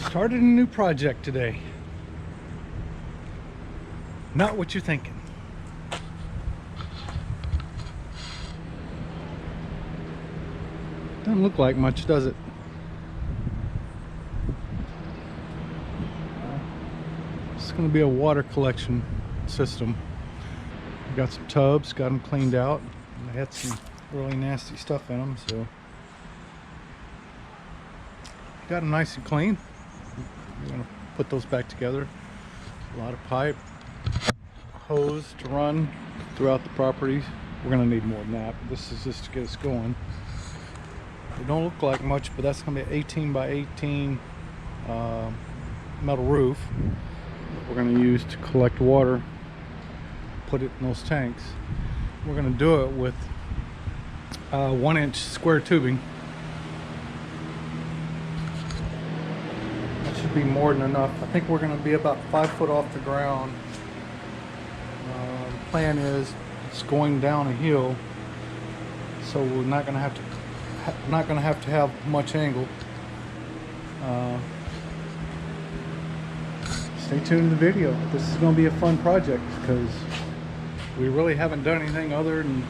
Started a new project today. Not what you're thinking. Doesn't look like much, does it? It's going to be a water collection system. Got some tubs, got them cleaned out. They had some really nasty stuff in them, so got them nice and clean. We're going to put those back together. A lot of pipe, hose to run throughout the property. We're going to need more than that, but this is just to get us going. They don't look like much, but that's going to be an 18 by 18 metal roof that we're going to use to collect water, put it in those tanks. We're going to do it with 1-inch square tubing. That should be more than enough. I think we're going to be about 5 foot off the ground. The plan is it's going down a hill, so we're not going to have to have much angle. Stay tuned to the video. This is going to be a fun project because we really haven't done anything other than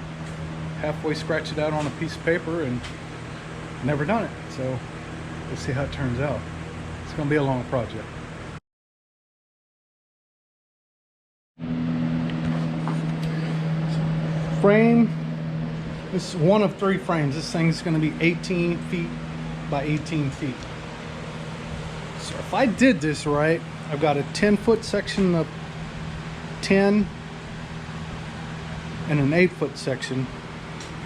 halfway scratch it out on a piece of paper and never done it. So we'll see how it turns out. It's going to be a long project. Frame. This is one of 3 frames. This thing's going to be 18 feet by 18 feet. So if I did this right, I've got a 10-foot section of 10 and an 8-foot section,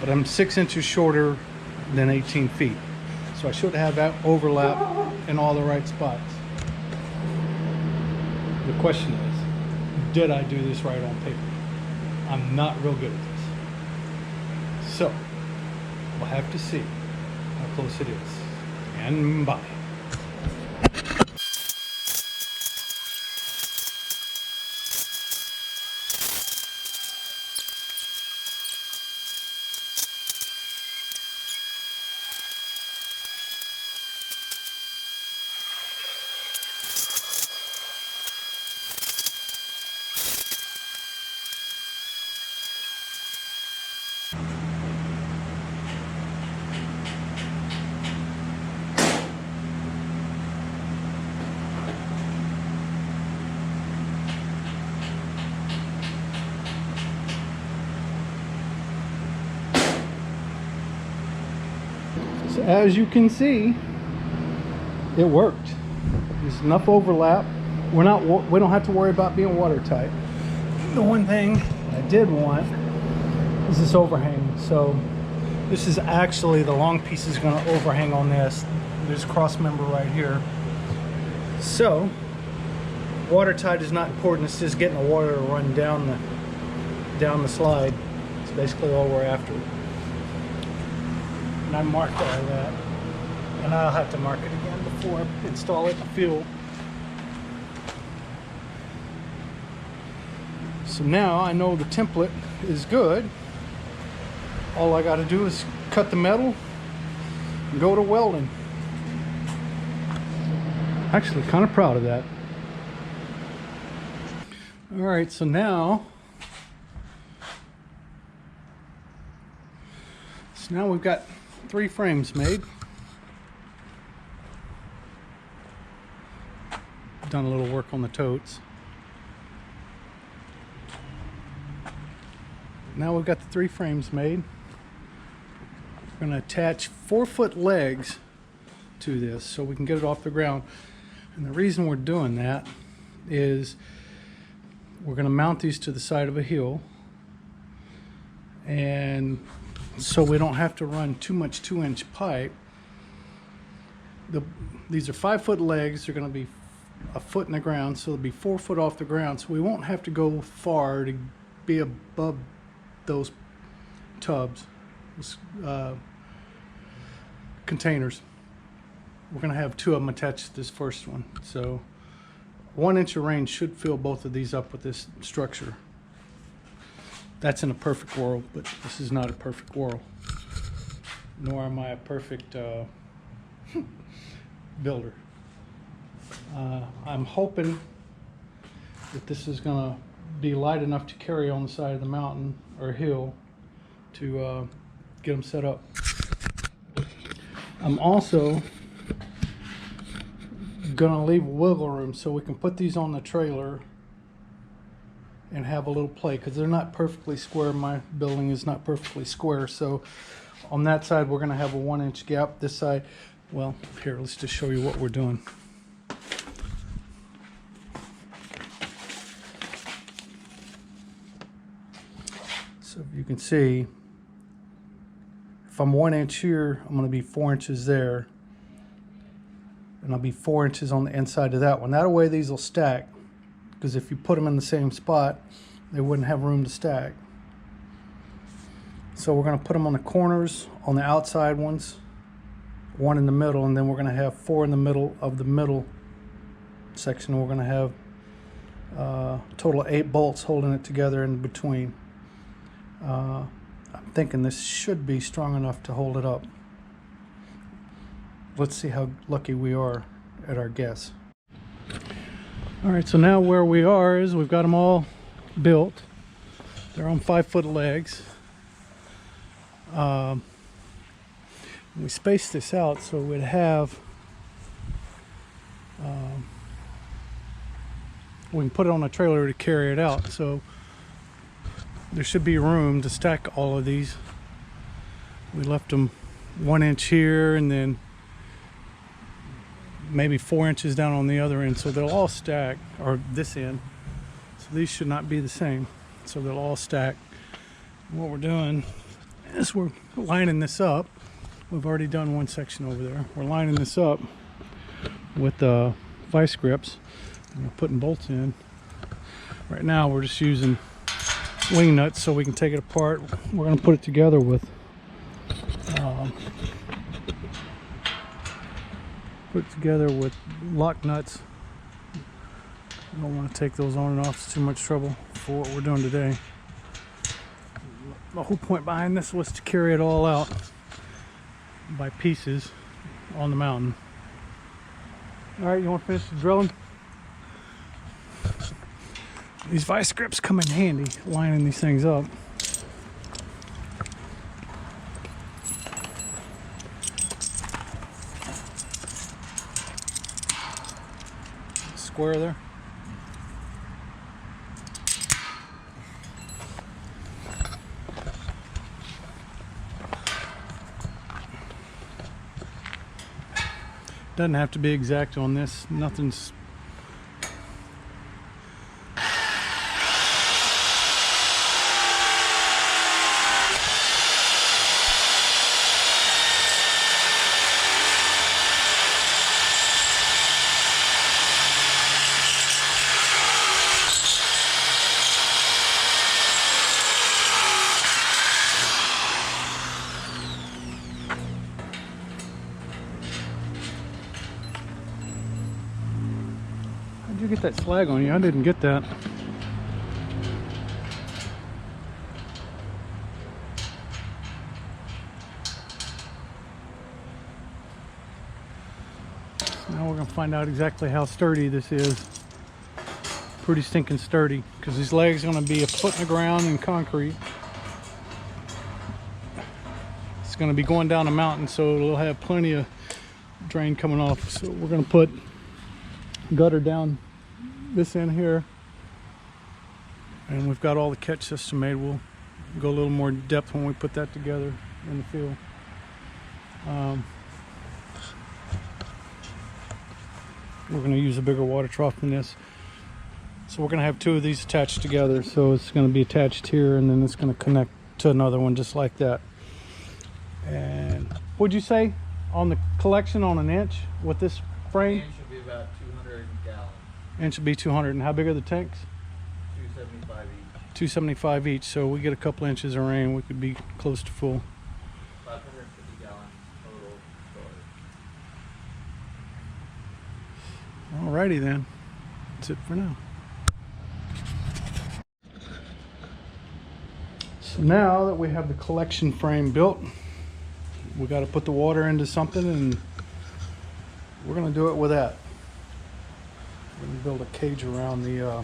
but I'm 6 inches shorter than 18 feet. So I should have that overlap in all the right spots. The question is, did I do this right on paper? I'm not real good at this. So, we'll have to see how close it is. And bye. So as you can see, it worked. There's enough overlap. We don't have to worry about being watertight. The one thing I did want is this overhang. So this is actually, the long piece is going to overhang on this. There's a cross member right here. So watertight is not important. It's just getting the water to run down the slide. It's basically all we're after. And I marked all of that, and I'll have to mark it again before I install it in the field. So now I know the template is good. All I got to do is cut the metal and go to welding. Actually, kind of proud of that. All right, so now we've got 3 frames made. Done a little work on the totes. Now we've got the 3 frames made. We're going to attach 4-foot legs to this so we can get it off the ground. And the reason we're doing that is we're going to mount these to the side of a hill, and so we don't have to run too much 2-inch pipe. These are 5-foot legs. They're going to be a foot in the ground, so they'll be 4 foot off the ground, so we won't have to go far to be above those tubs, containers. We're going to have 2 of them attached to this first one, so 1 inch of rain should fill both of these up with this structure. That's in a perfect world, but this is not a perfect world. Nor am I a perfect builder. I'm hoping that this is gonna be light enough to carry on the side of the mountain or hill to get them set up. I'm also gonna leave wiggle room so we can put these on the trailer and have a little play, because they're not perfectly square. My building is not perfectly square, so on that side we're gonna have a 1-inch gap. This side, well, here, let's just show you what we're doing. So if you can see, if I'm 1 inch here, I'm going to be 4 inches there, and I'll be 4 inches on the inside of that one. That way these will stack, because if you put them in the same spot, they wouldn't have room to stack. So we're going to put them on the corners, on the outside ones, 1 in the middle, and then we're going to have 4 in the middle of the middle section. We're going to have a total of 8 bolts holding it together in between. I'm thinking this should be strong enough to hold it up. Let's see how lucky we are at our guess. Alright, so now where we are is we've got them all built. They're on 5-foot legs. We spaced this out so we'd have we can put it on a trailer to carry it out. So there should be room to stack all of these. We left them 1 inch here and then maybe 4 inches down on the other end, so they'll all stack, or this end. So these should not be the same, so they'll all stack. And what we're doing is we're lining this up. We've already done one section over there. We're lining this up with vice grips. We're putting bolts in. Right now we're just using wing nuts so we can take it apart. We're going to put it together with lock nuts. I don't want to take those on and off. It's too much trouble for what we're doing today. The whole point behind this was to carry it all out by pieces on the mountain. Alright, you want to finish the drilling? These vice grips come in handy lining these things up. Square there. Doesn't have to be exact on this. Nothing's you get that slag on you? I didn't get that. Now we're going to find out exactly how sturdy this is. Pretty stinking sturdy, because these legs are going to be a foot in the ground in concrete. It's going to be going down a mountain, so it'll have plenty of drain coming off. So we're going to put gutter down this end here, and we've got all the catch system made. We'll go a little more depth when we put that together in the field. We're going to use a bigger water trough than this, so we're going to have 2 of these attached together. So it's going to be attached here, and then it's going to connect to another one just like that. And what'd you say on the collection on an inch with this frame? Inch should be about 200 gallons. Inch would be 200. And how big are the tanks? 275 each. 275 each. So we get a couple inches of rain, we could be close to full. 550 gallons total storage. Alrighty then. That's it for now. So now that we have the collection frame built, we got to put the water into something, and we're going to do it with that. And build a cage around the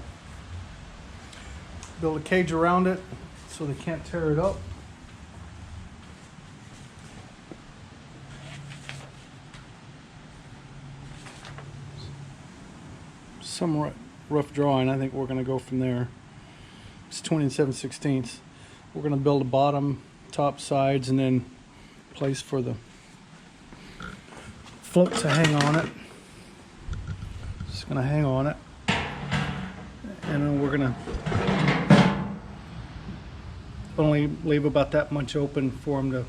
build a cage around it so they can't tear it up. Some rough drawing. I think we're going to go from there. It's 20 7/16. We're going to build a bottom, top, sides, and then place for the float to hang on it. Just going to hang on it, and then we're going to only leave about that much open for them to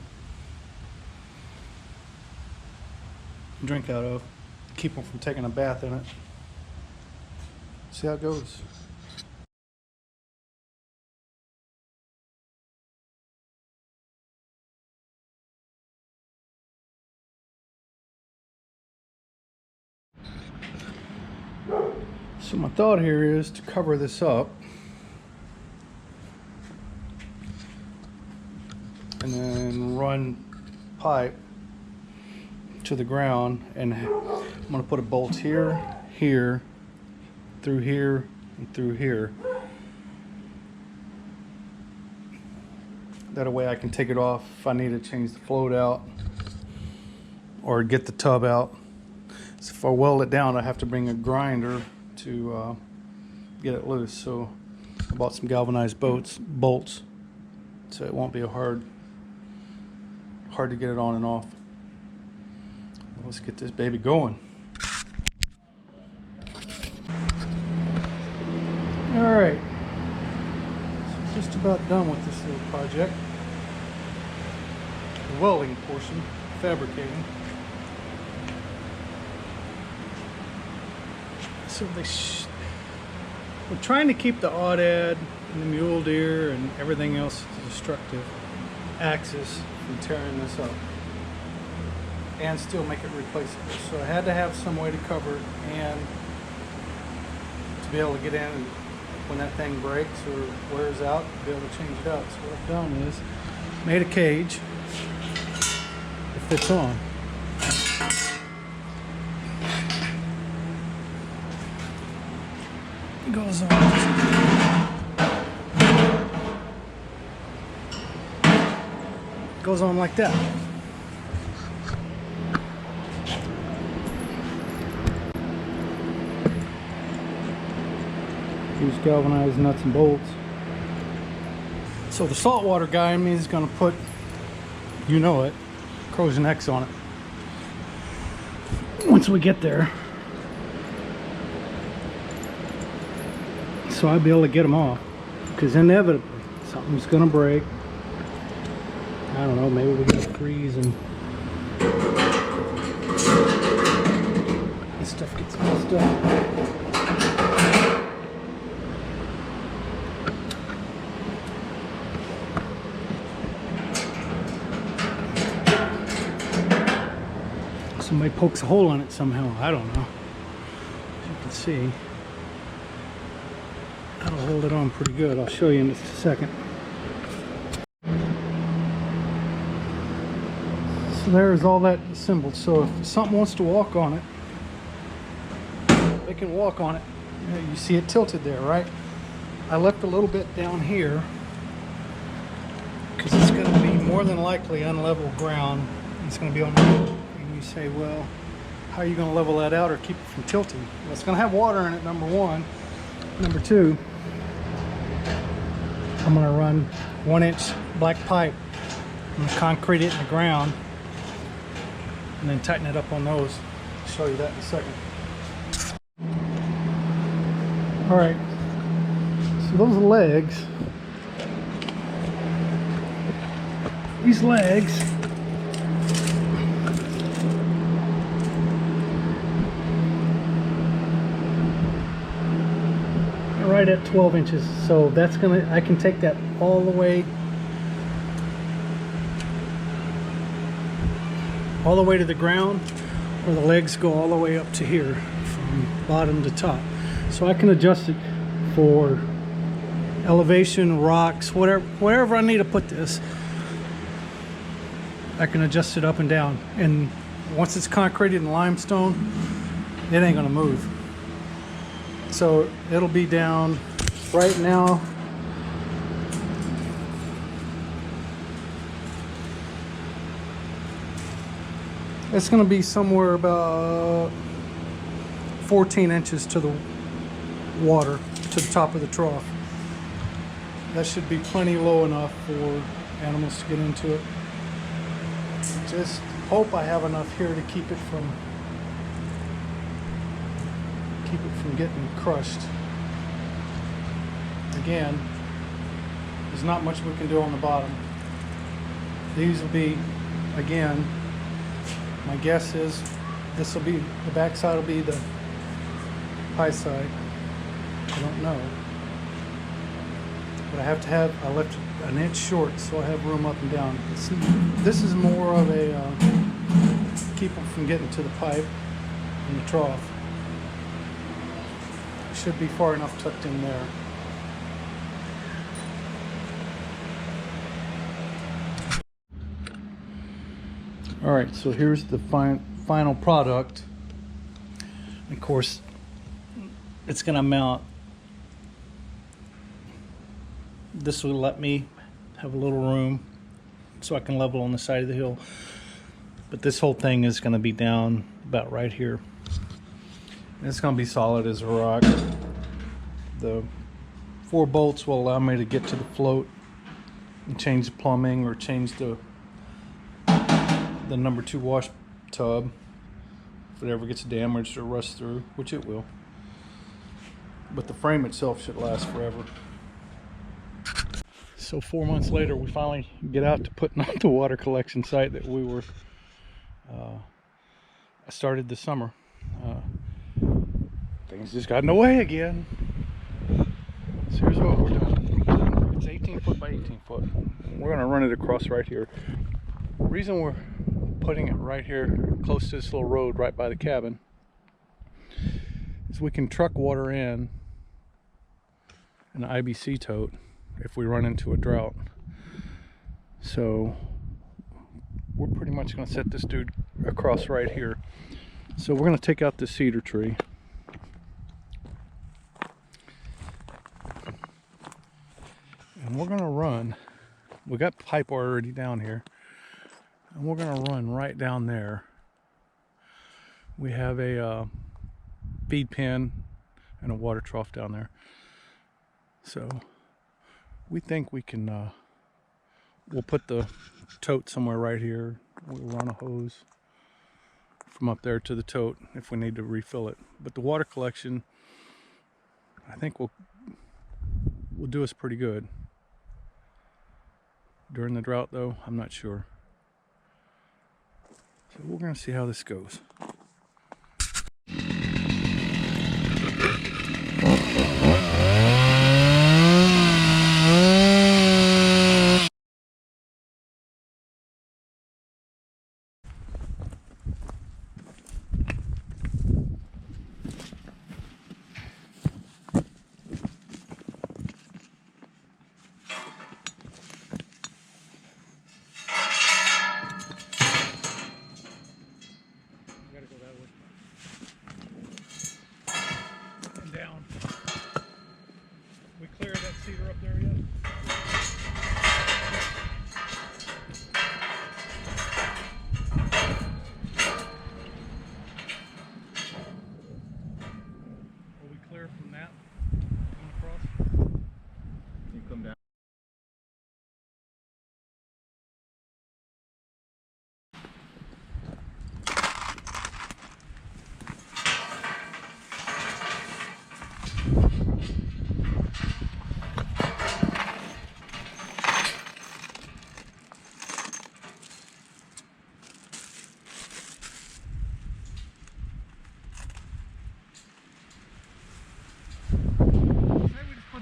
drink out of, keep them from taking a bath in it. See how it goes. So my thought here is to cover this up and then run pipe to the ground, and I'm going to put a bolt here, here, through here, and through here. That way I can take it off if I need to change the float out or get the tub out. So if I weld it down, I have to bring a grinder to get it loose. So I bought some galvanized bolts, so it won't be hard to get it on and off. Let's get this baby going. All right, so just about done with this little project. The welding portion, fabricating. So we're trying to keep the aoudad and the mule deer and everything else destructive axis from tearing this up, and still make it replaceable. So I had to have some way to cover it and to be able to get in and when that thing breaks or wears out, be able to change it out. So what I've done is made a cage that fits on. It goes on. Goes on like that. Use galvanized nuts and bolts. So the saltwater guy in me is going to put, you know it, corrosion X on it once we get there, so I'll be able to get them off, because inevitably something's going to break. I don't know, maybe we're going to freeze and this stuff gets messed up. Somebody pokes a hole in it somehow. I don't know. As you can see, that'll hold it on pretty good. I'll show you in just a second. So there's all that assembled. So if something wants to walk on it, they can walk on it. You see it tilted there, right? I left a little bit down here because it's going to be more than likely unlevel ground. It's going to be on the road. You say, well, how are you going to level that out or keep it from tilting? Well, it's going to have water in it, number one. Number two, I'm going to run 1-inch black pipe. I'm going to concrete it in the ground and then tighten it up on those. I'll show you that in a second. All right, so those legs, these legs right at 12 inches, so that's gonna, I can take that all the way to the ground, or the legs go all the way up to here from bottom to top, so I can adjust it for elevation, rocks, wherever I need to put this. I can adjust it up and down, and once it's concreted in limestone, it ain't gonna move. So it'll be down right now. It's going to be somewhere about 14 inches to the water, to the top of the trough. That should be plenty low enough for animals to get into it. Just hope I have enough here to keep it from getting crushed. Again, there's not much we can do on the bottom. These will be, again, my guess is this will be, the back side will be the high side. I don't know. But I left it an inch short, so I have room up and down. This is more of a keep them from getting to the pipe and the trough. It should be far enough tucked in there. All right, so here's the final product. Of course, it's going to mount. This will let me have a little room so I can level on the side of the hill. But this whole thing is going to be down about right here. And it's going to be solid as a rock. The 4 bolts will allow me to get to the float and change the plumbing or change the number 2 wash tub if it ever gets damaged or rusts through, which it will. But the frame itself should last forever. So 4 months later, we finally get out to putting out the water collection site that we were started this summer. Things just got in the way again. So here's what we're doing. It's 18 foot by 18 foot. We're gonna run it across right here. The reason we're putting it right here close to this little road right by the cabin is we can truck water in an IBC tote if we run into a drought. So we're pretty much going to set this dude across right here. So we're going to take out this cedar tree. And we're going to run. We got pipe already down here. And we're going to run right down there. We have a feed pen and a water trough down there. So we think we can, we'll put the tote somewhere right here. We'll run a hose from up there to the tote if we need to refill it. But the water collection, I think will do us pretty good. During the drought though, I'm not sure. So we're gonna see how this goes. Down. We cleared that cedar up there yet? Will we clear from that coming across? You come down.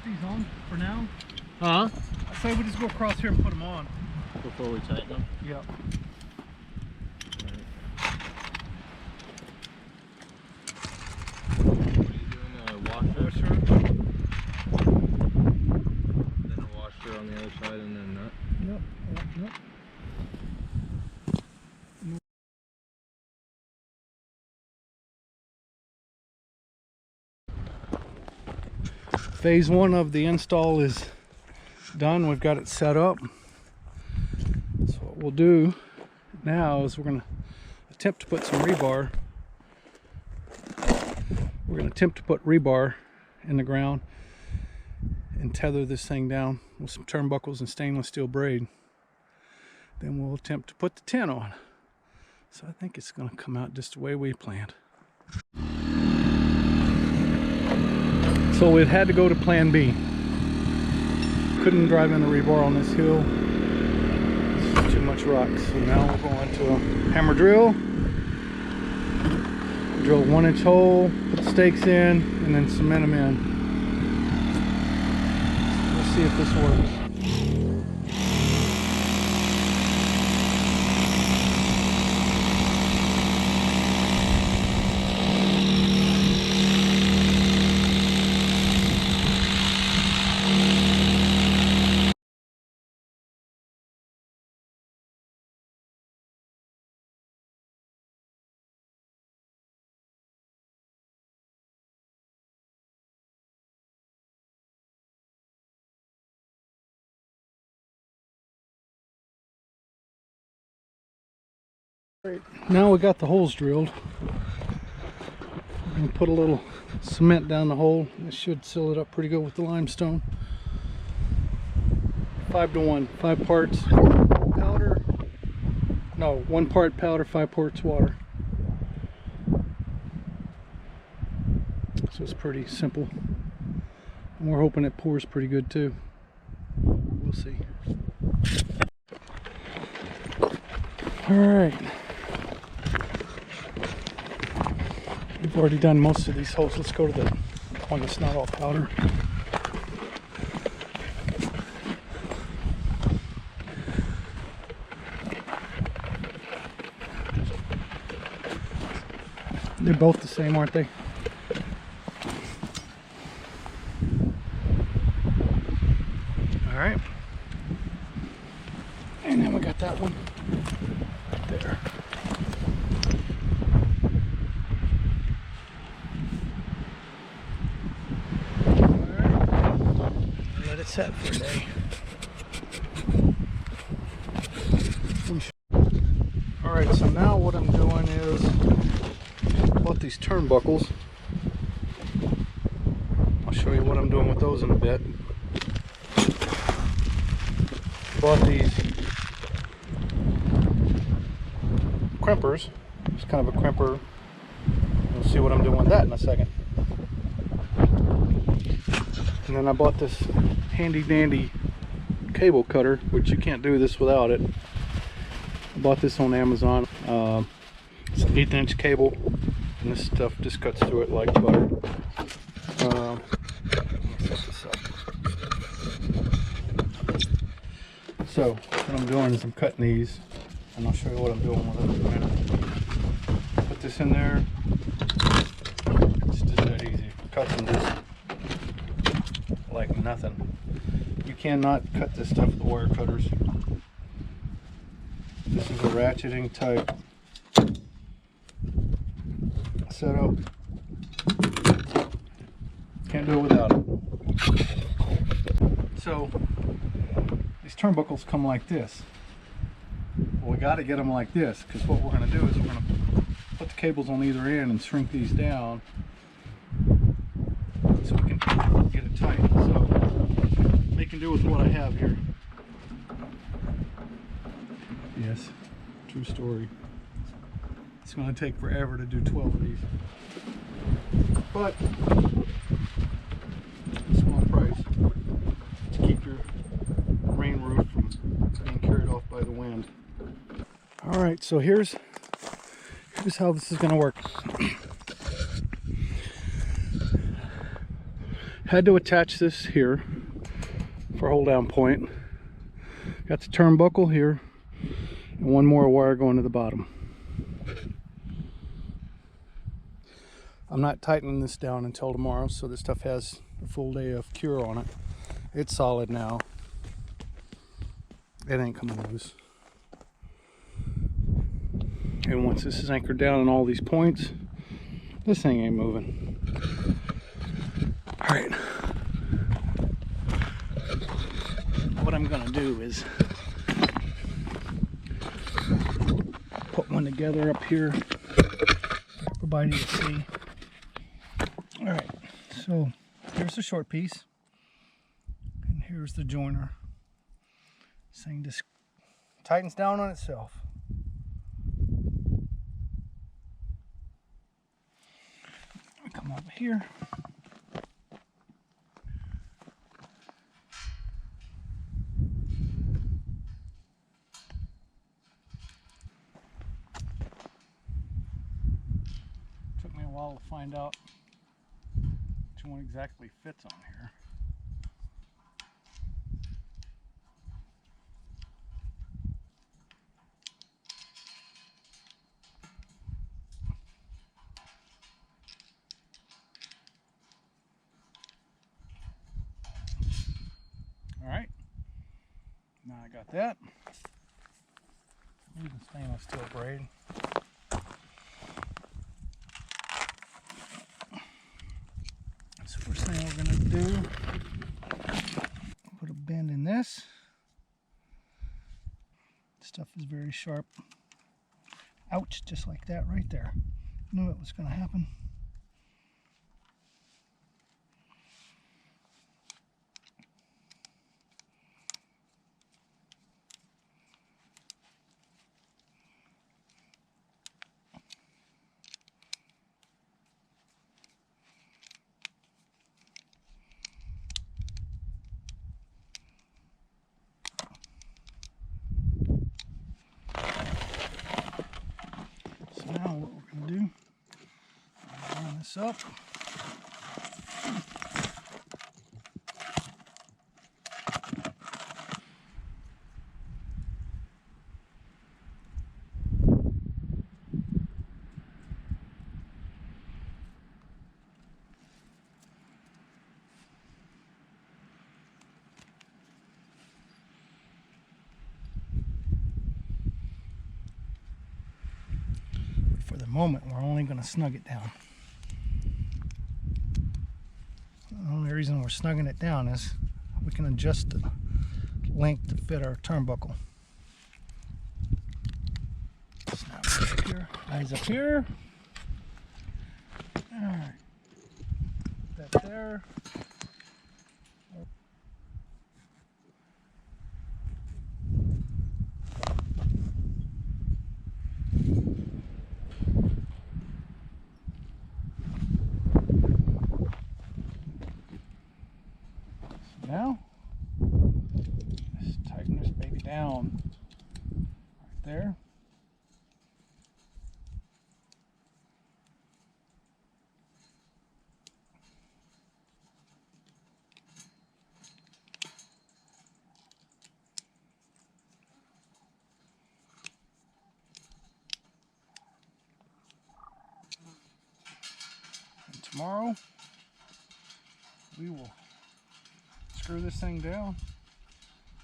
These on for now. Huh? I say we just go across here and put them on. Before we tighten them? Yep. What are you doing? A washer? Then a washer on the other side and then nut? Yep. Yep. Phase one of the install is done. We've got it set up. So what we'll do now is we're going to attempt to put some rebar. We're going to attempt to put rebar in the ground and tether this thing down with some turnbuckles and stainless steel braid. Then we'll attempt to put the tent on. So I think it's going to come out just the way we planned. So we had to go to plan B. Couldn't drive in the rebar on this hill. It's too much rock. So now we're going to a hammer drill. Drill a 1-inch hole, put the stakes in, and then cement them in. Let's see if this works. Right, now we got the holes drilled. We're going to put a little cement down the hole. This should seal it up pretty good with the limestone. 5 to 1, 5 parts powder. No, 1 part powder, 5 parts water. So it's pretty simple. And we're hoping it pours pretty good too. We'll see. All right. We've already done most of these holes. Let's go to the one that's not all powder. They're both the same, aren't they? All right. And then we got that one right there. Let it set for a day. Alright, so now what I'm doing is bought these turnbuckles. I'll show you what I'm doing with those in a bit. Bought these crimpers. It's kind of a crimper. You'll see what I'm doing with that in a second. And then I bought this handy dandy cable cutter, which you can't do this without it. I bought this on Amazon. It's an 1/8" cable, and this stuff just cuts through it like butter. Let me set this up. So what I'm doing is I'm cutting these, and I'll show you what I'm doing with it in a minute. Put this in there. It's just that easy. Cut them just like nothing. You cannot cut this stuff with wire cutters. This is a ratcheting type setup. Can't do it without it. So these turnbuckles come like this. Well, we got to get them like this, because what we're going to do is we're going to put the cables on either end and shrink these down so we can get it tight. So making do with what I have here. Yes, true story. It's going to take forever to do 12 of these, but small price to keep your rain roof from being carried off by the wind. All right, so here's how this is going to work. Had to attach this here for a hold down point. Got the turnbuckle here and one more wire going to the bottom. I'm not tightening this down until tomorrow, so this stuff has a full day of cure on it. It's solid now. It ain't coming loose. And once this is anchored down in all these points, this thing ain't moving. All right, do is put one together up here for everybody to see. Alright, so here's the short piece, and here's the joiner. This thing just tightens down on itself. Come over here. Took me a while to find out which one exactly fits on here. Alright, now I got that. Even stainless steel braid. So first thing we're going to do, put a bend in this. Stuff is very sharp. Ouch, just like that right there. Knew it was going to happen. Now what we're going to do, line this up. For the moment, we're only going to snug it down. The only reason we're snugging it down is we can adjust the length to fit our turnbuckle. Snap it up here, eyes up here. Alright, that there. Now, just tighten this baby down right there. And tomorrow, we will screw this thing down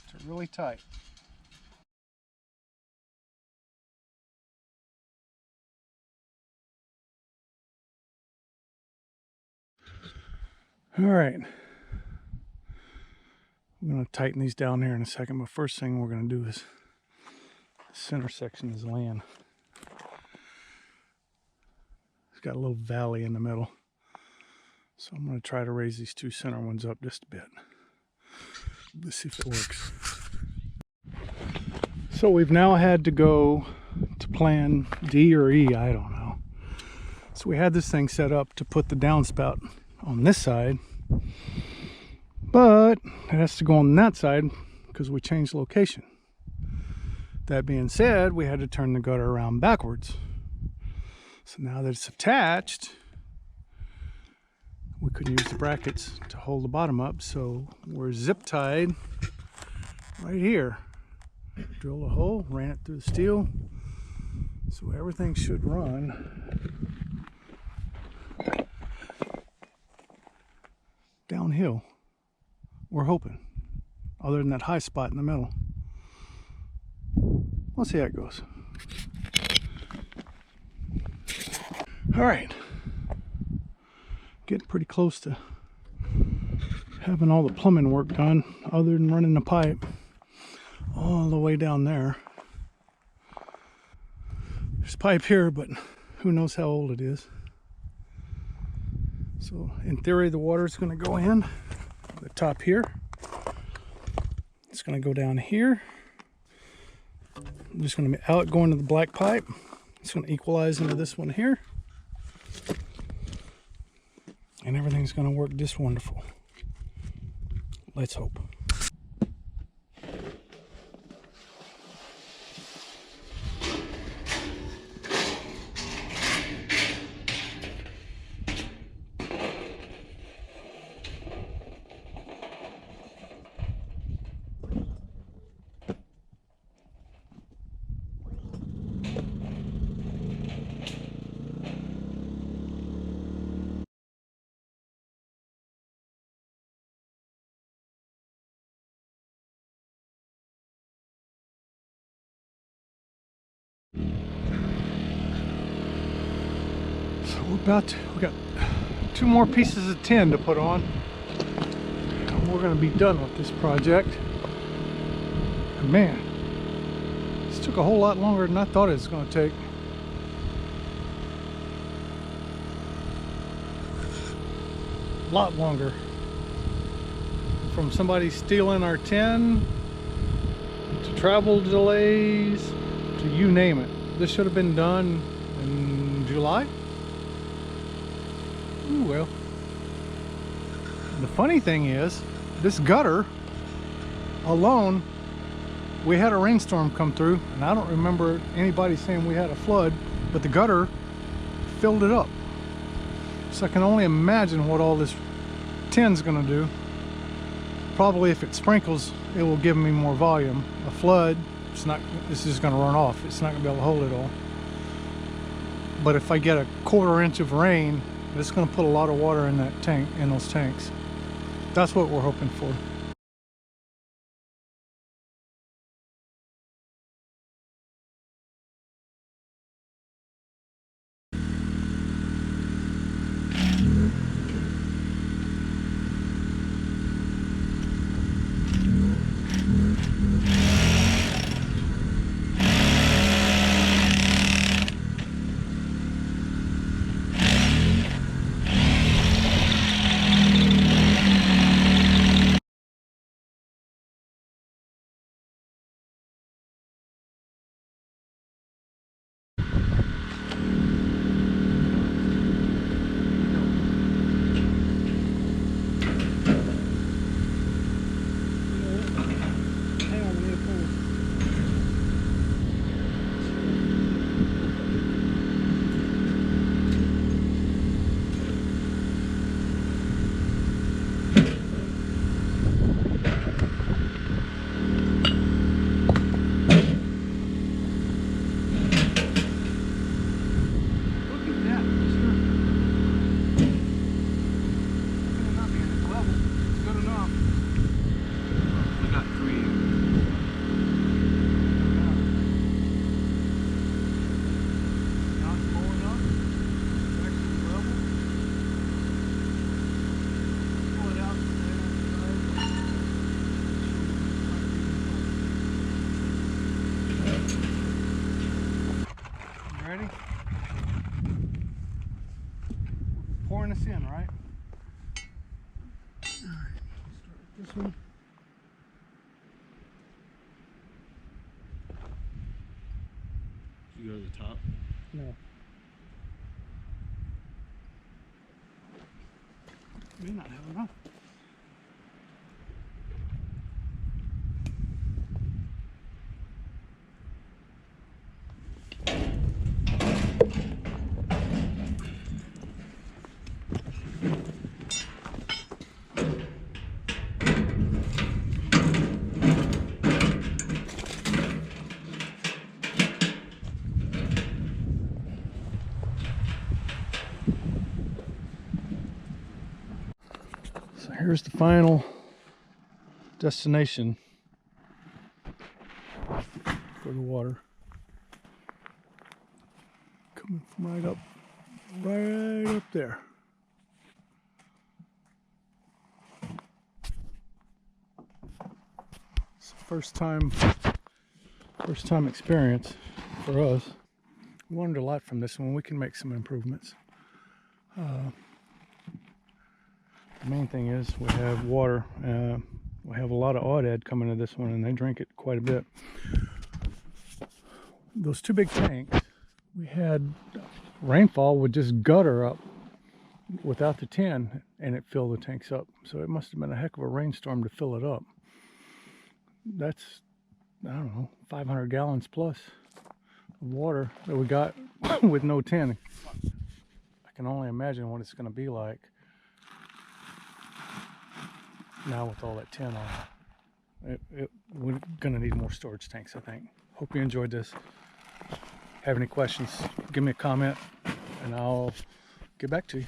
to really tight. All right, we're going to tighten these down here in a second, but first thing we're going to do is the center section is laying. It's got a little valley in the middle, so I'm going to try to raise these two center ones up just a bit. Let's see if it works. So we've now had to go to plan D or E, I don't know. So we had this thing set up to put the downspout on this side, but it has to go on that side because we changed location. That being said, we had to turn the gutter around backwards. So now that it's attached, we couldn't use the brackets to hold the bottom up, so we're zip tied right here. Drilled a hole, ran it through the steel, so everything should run downhill. We're hoping, other than that high spot in the middle. We'll see how it goes. All right, getting pretty close to having all the plumbing work done other than running the pipe. all the way down there. There's pipe here, but who knows how old it is. So in theory, the water is going to go in the top here. It's going to go down here. I'm just going to be out going to the black pipe. It's going to equalize into this one here. And everything's going to work just wonderful. Let's hope. We got 2 more pieces of tin to put on, and we're going to be done with this project. And man, this took a whole lot longer than I thought it was going to take. A lot longer. From somebody stealing our tin, to travel delays, to you name it. This should have been done in July. Ooh, well, the funny thing is, this gutter alone, we had a rainstorm come through, and I don't remember anybody saying we had a flood, but the gutter filled it up. So I can only imagine what all this tin's gonna do. Probably if it sprinkles, it will give me more volume. A flood, it's just gonna run off. It's not gonna be able to hold it all. But if I get a 1/4 inch of rain, it's going to put a lot of water in that tank, in those tanks. That's what we're hoping for. Ready? Pouring this in, right? Alright, start with this one. You go to the top? No. May not have enough. So here's the final destination for the water. Coming from right up there. So First time experience for us. We learned a lot from this one. We can make some improvements. The main thing is we have water. We have a lot of aoudad coming to this one, and they drink it quite a bit. Those two big tanks, we had rainfall would just gutter up without the tin, and it filled the tanks up. So it must have been a heck of a rainstorm to fill it up. That's, I don't know, 500 gallons plus of water that we got with no tin. I can only imagine what it's going to be like now with all that tin on. We're going to need more storage tanks, I think. Hope you enjoyed this. Have any questions, give me a comment and I'll get back to you.